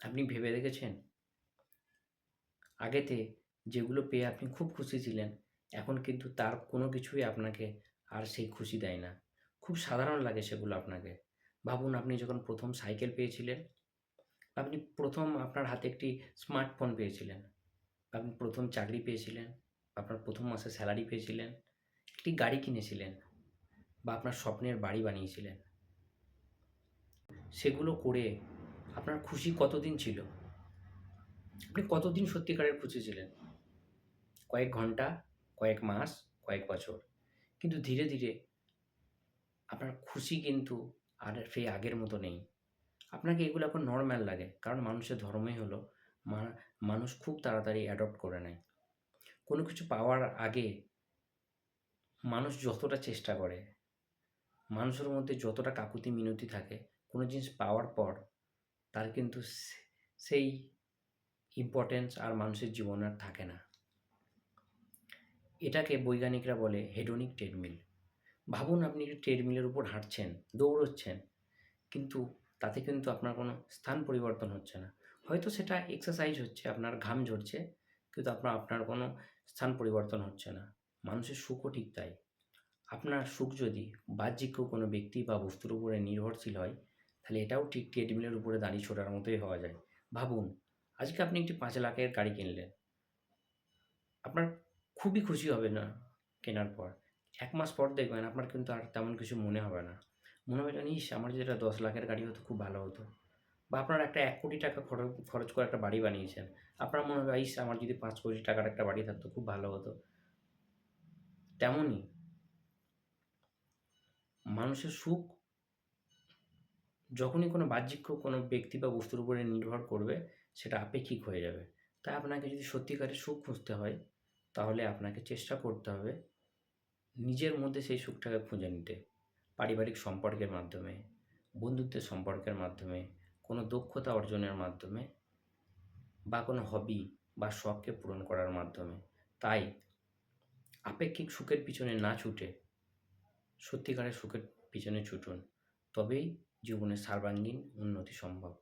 আপনি ভেবে দেখেছেন? আগেতে যেগুলো পেয়ে আপনি খুব খুশি ছিলেন, এখন কিন্তু তার কোনো কিছুই আপনাকে আর সেই খুশি দেয় না। খুব সাধারণ লাগে সেগুলো আপনাকে। ভাবুন আপনি যখন ১ম সাইকেল পেয়েছিলেন, আপনি ১ম আপনার হাতে একটি স্মার্টফোন পেয়েছিলেন, আপনি ১ম চাকরি পেয়েছিলেন, আপনার ১ম মাসে স্যালারি পেয়েছিলেন, একটি গাড়ি কিনেছিলেন বা আপনার স্বপ্নের বাড়ি বানিয়েছিলেন। সেগুলো করে আপনার খুশি কতদিন ছিল? আপনি কতদিন সত্যিকারের খুশি ছিলেন? কয়েক ঘন্টা, কয়েক মাস, কয়েক বছর। কিন্তু ধীরে, ধীরে আপনার খুশি কিন্তু আর সেই আগের মতো নেই। আপনাকে এগুলো এখন নরমাল লাগে। কারণ মানুষের ধর্মই হলো মা মানুষ খুব তাড়াতাড়ি অ্যাডপ্ট করে নেয়। কোনো কিছু পাওয়ার আগে মানুষ যতটা চেষ্টা করে, মানুষের মধ্যে যতটা কাকুতি মিনতি থাকে, কোনো জিনিস পাওয়ার পর তার কিন্তু সেই ইম্পোর্টেন্স আর মানুষের জীবনে আর থাকে না। এটাকে বৈজ্ঞানিকরা বলে হেডনিক ট্রেডমিল। ভাবুন আপনি একটি ট্রেডমিলের উপর হাঁটছেন, দৌড়চ্ছেন, কিন্তু তাতে কিন্তু আপনার কোনো স্থান পরিবর্তন হচ্ছে না। হয়তো সেটা এক্সারসাইজ হচ্ছে, আপনার ঘাম ঝরছে, কিন্তু আপনার কোনো স্থান পরিবর্তন হচ্ছে না। মানুষের সুখও ঠিক তাই। আপনার সুখ যদি বাহ্যিক কোনো ব্যক্তি বা বস্তুর উপরে নির্ভরশীল হয়, তাহলে এটাও ঠিক ট্রেডমিলের উপরে দাঁড়িয়ে ছোটার মতোই হওয়া যায়। ভাবুন, আজকে আপনি একটি ৫ লাখের গাড়ি কিনলেন। আপনার খুবই খুশি হবেন না কেনার পর। ১ মাস পর দেখবেন আপনার কিন্তু আর তেমন কিছু মনে হবে না। মনে হবে যেন, ইস! আমার যদি এটা ১০ লাখের গাড়ি হতো খুব ভালো হতো। বা আপনার একটা ৳১,০০,০০,০০০ খরচ করে একটা বাড়ি বানিয়েছেন। আপনার মনে হবে, ইস! আমার যদি ৳৫,০০,০০,০০০ একটা বাড়ি থাকতো খুব ভালো হতো। তেমনই মানুষের সুখ যখনই কোনো বাহ্যিক কোনো ব্যক্তি বা বস্তুর উপরে নির্ভর করবে, সেটা আপেক্ষিক হয়ে যাবে। তাই আপনাকে যদি সত্যিকারের সুখ খুঁজতে হয়, তাহলে আপনাকে চেষ্টা করতে হবে নিজের মধ্যে সেই সুখটাকে খুঁজে নিতে। পারিবারিক সম্পর্কের মাধ্যমে, বন্ধুত্বের সম্পর্কের মাধ্যমে, কোনো দক্ষতা অর্জনের মাধ্যমে বা কোনো হবি বা শখকে পূরণ করার মাধ্যমে। তাই আপেক্ষিক সুখের পিছনে না ছুটে সত্যিকারের সুখের পিছনে ছুটুন। তবেই জীবনে সর্বাঙ্গীন উন্নতি সম্ভব।